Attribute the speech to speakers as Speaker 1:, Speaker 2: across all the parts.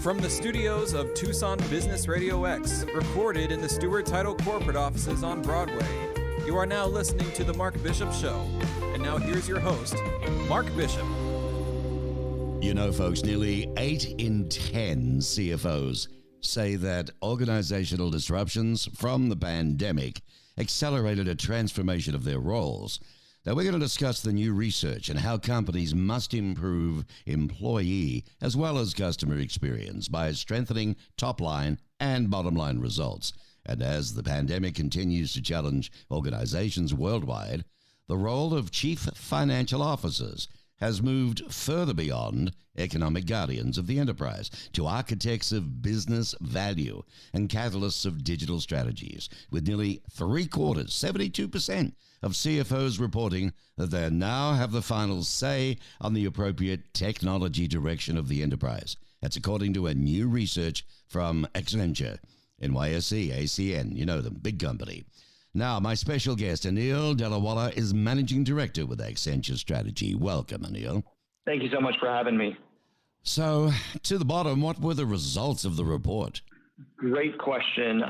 Speaker 1: From the studios of Tucson Business RadioX, recorded in the Stewart Title corporate offices on Broadway, you are now listening to The Mark Bishop Show. And now here's your host, Mark Bishop.
Speaker 2: You know, folks, nearly 8 in 10 CFOs say that organizational disruptions from the pandemic accelerated a transformation of their roles. Now, we're going to discuss the new research and how companies must improve employee as well as customer experience by strengthening top line and bottom line results. And as the pandemic continues to challenge organizations worldwide, the role of chief financial officers has moved further beyond economic guardians of the enterprise to architects of business value and catalysts of digital strategies, with nearly 3/4, 72% of CFOs reporting that they now have the final say on the appropriate technology direction of the enterprise. That's according to a new research from Accenture, NYSE, ACN, you know them, big company. Now, my special guest, Aneel Delawalla, is Managing Director with Accenture Strategy. Welcome, Aneel.
Speaker 3: Thank you so much for having me.
Speaker 2: So, to the bottom, what were the results of the report?
Speaker 3: Great question.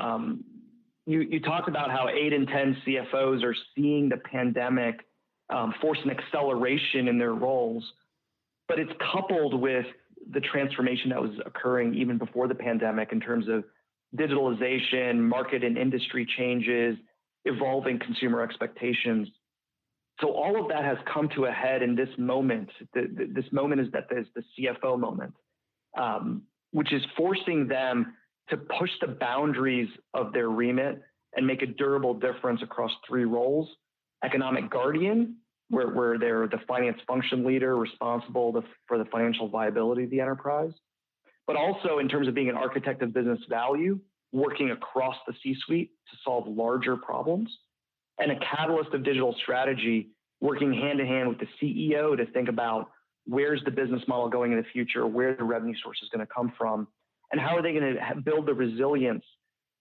Speaker 3: You talked about how 8 in 10 CFOs are seeing the pandemic force an acceleration in their roles, but it's coupled with the transformation that was occurring even before the pandemic in terms of digitalization, market and industry changes, evolving consumer expectations. So all of that has come to a head in this moment. This moment is that there's the CFO moment, which is forcing them to push the boundaries of their remit and make a durable difference across 3 roles: economic guardian, where they're the finance function leader responsible for the financial viability of the enterprise, but also in terms of being an architect of business value, working across the C-suite to solve larger problems, and a catalyst of digital strategy, working hand in hand with the CEO to think about where's the business model going in the future, where the revenue source is going to come from, and how are they going to build the resilience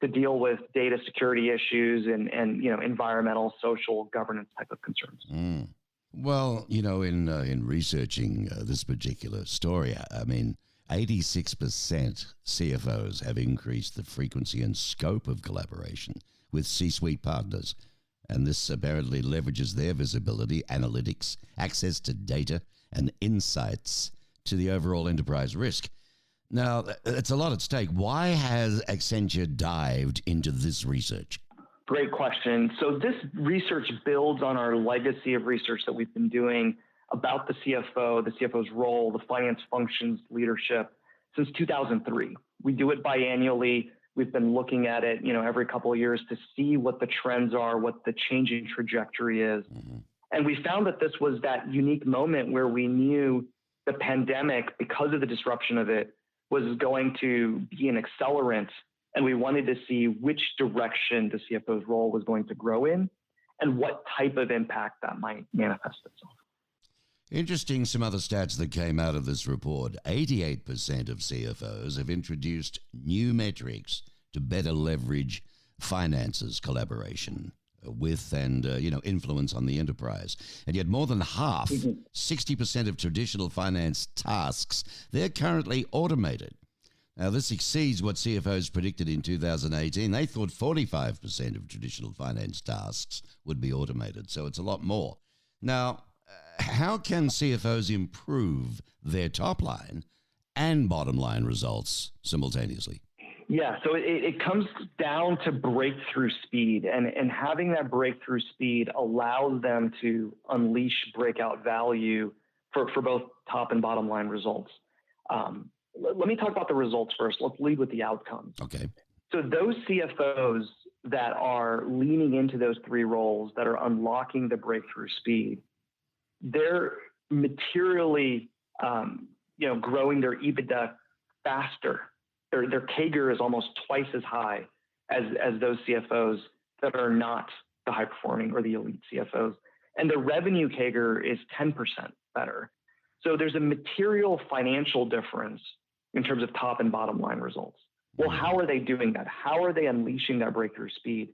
Speaker 3: to deal with data security issues and environmental, social, governance type of concerns.
Speaker 2: Well, in researching this particular story, I mean, 86% CFOs have increased the frequency and scope of collaboration with C-suite partners, and this apparently leverages their visibility, analytics, access to data, and insights to the overall enterprise risk. Now, it's a lot at stake. Why has Accenture dived into this research?
Speaker 3: Great question. So this research builds on our legacy of research that we've been doing about the CFO's role, the finance functions leadership since 2003. We do it biannually. We've been looking at it, every couple of years to see what the trends are, what the changing trajectory is. Mm-hmm. And we found that this was that unique moment where we knew the pandemic, because of the disruption of it, was going to be an accelerant. And we wanted to see which direction the CFO's role was going to grow in and what type of impact that might manifest itself.
Speaker 2: Interesting, some other stats that came out of this report. 88% of CFOs have introduced new metrics to better leverage finances collaboration with and influence on the enterprise. And yet more than half, 60% of traditional finance tasks, they're currently automated. Now, this exceeds what CFOs predicted in 2018. They thought 45% of traditional finance tasks would be automated, so it's a lot more. Now, how can CFOs improve their top line and bottom line results simultaneously?
Speaker 3: Yeah, so it comes down to breakthrough speed, and having that breakthrough speed allows them to unleash breakout value for both top and bottom line results. Let me talk about the results first. Let's lead with the outcomes.
Speaker 2: Okay.
Speaker 3: So those CFOs that are leaning into those 3 roles, that are unlocking the breakthrough speed, they're materially, growing their EBITDA faster. Their CAGR is almost twice as high as those CFOs that are not the high performing or the elite CFOs. And the revenue CAGR is 10% better. So there's a material financial difference in terms of top and bottom line results. Well, how are they doing that? How are they unleashing that breakthrough speed?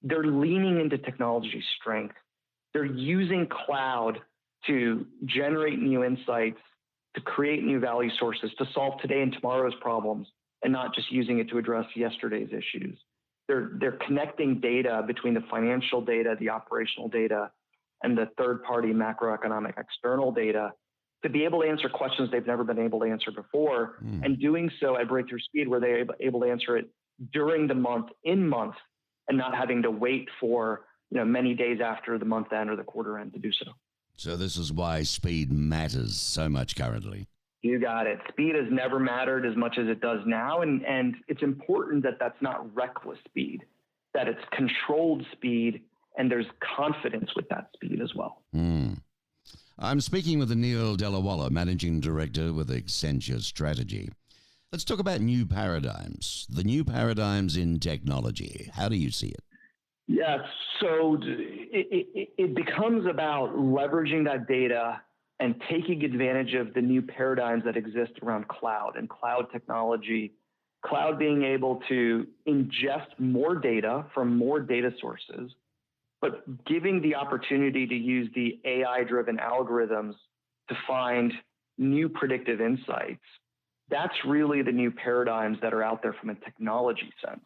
Speaker 3: They're leaning into technology strength. They're using cloud to generate new insights to create new value sources, to solve today and tomorrow's problems, and not just using it to address yesterday's issues. They're connecting data between the financial data, the operational data, and the third-party macroeconomic external data to be able to answer questions they've never been able to answer before, and doing so at breakthrough speed where they're able to answer it during the month, in month, and not having to wait for many days after the month end or the quarter end to do so.
Speaker 2: So this is why speed matters so much currently.
Speaker 3: You got it. Speed has never mattered as much as it does now. And it's important that that's not reckless speed, that it's controlled speed, and there's confidence with that speed as well.
Speaker 2: I'm speaking with Aneel Delawalla, Managing Director with Accenture Strategy. Let's talk about new paradigms, the new paradigms in technology. How do you see it?
Speaker 3: Yeah, so it becomes about leveraging that data and taking advantage of the new paradigms that exist around cloud and cloud technology, cloud being able to ingest more data from more data sources, but giving the opportunity to use the AI-driven algorithms to find new predictive insights. That's really the new paradigms that are out there from a technology sense.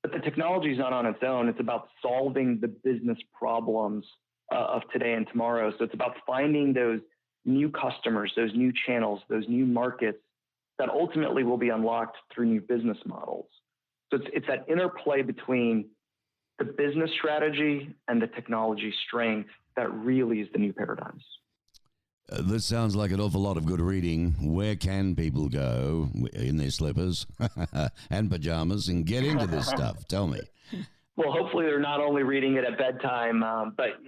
Speaker 3: But the technology is not on its own. It's about solving the business problems of today and tomorrow. So it's about finding those new customers, those new channels, those new markets that ultimately will be unlocked through new business models. So it's that interplay between the business strategy and the technology strength that really is the new paradigms.
Speaker 2: This sounds like an awful lot of good reading. Where can people go in their slippers and pajamas and get into this stuff? Tell me.
Speaker 3: Well, hopefully they're not only reading it at bedtime, but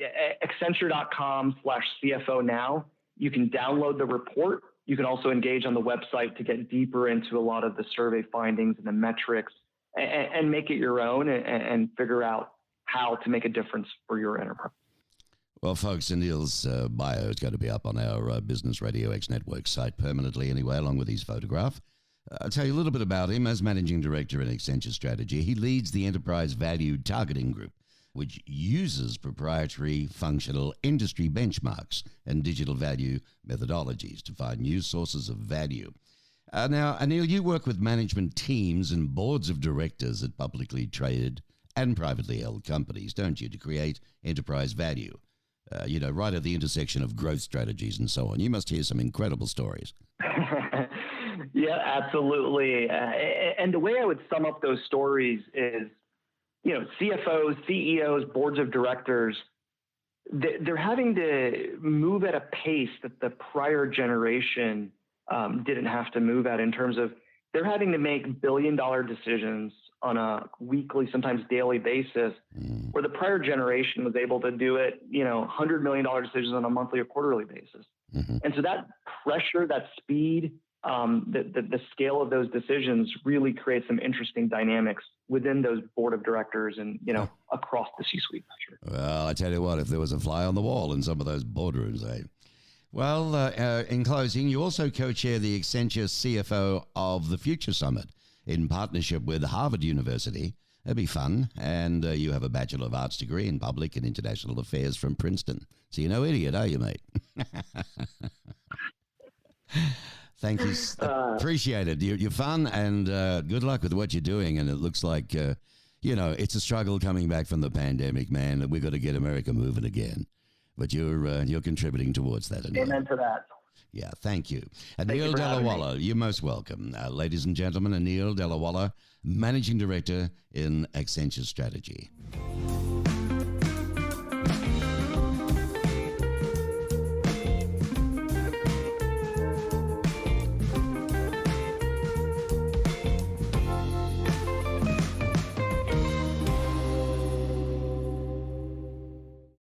Speaker 3: Accenture.com/CFO now. You can download the report. You can also engage on the website to get deeper into a lot of the survey findings and the metrics and make it your own and figure out how to make a difference for your enterprise.
Speaker 2: Well, folks, Aneel's bio is going to be up on our Business RadioX network site permanently anyway, along with his photograph. I'll tell you a little bit about him. As Managing Director in Accenture Strategy, he leads the Enterprise Value Targeting Group, which uses proprietary functional industry benchmarks and digital value methodologies to find new sources of value. Now, Aneel, you work with management teams and boards of directors at publicly traded and privately held companies, don't you, to create enterprise value? Right at the intersection of growth strategies and so on. You must hear some incredible stories.
Speaker 3: Yeah, absolutely. And the way I would sum up those stories is, CFOs, CEOs, boards of directors, they're having to move at a pace that the prior generation didn't have to move at, in terms of they're having to make billion-dollar decisions on a weekly, sometimes daily basis, where the prior generation was able to do it, $100 million decisions on a monthly or quarterly basis. And so that pressure, that speed, the scale of those decisions really creates some interesting dynamics within those board of directors and, across the C-suite. Sure.
Speaker 2: Well, I tell you what, if there was a fly on the wall in some of those boardrooms, eh? Well, in closing, you also co-chair the Accenture CFO of the Future Summit in partnership with Harvard University. That'd be fun. And you have a Bachelor of Arts degree in Public and International Affairs from Princeton. So you're no idiot, are you, mate? Thank you. Appreciate it. You're fun, and good luck with what you're doing. And it looks like, it's a struggle coming back from the pandemic, man. We've got to get America moving again. But you're contributing towards that. Aneel.
Speaker 3: Amen to that.
Speaker 2: Yeah, thank you. Aneel Delawalla, you're most welcome. Ladies and gentlemen, Aneel Delawalla, Managing Director in Accenture Strategy.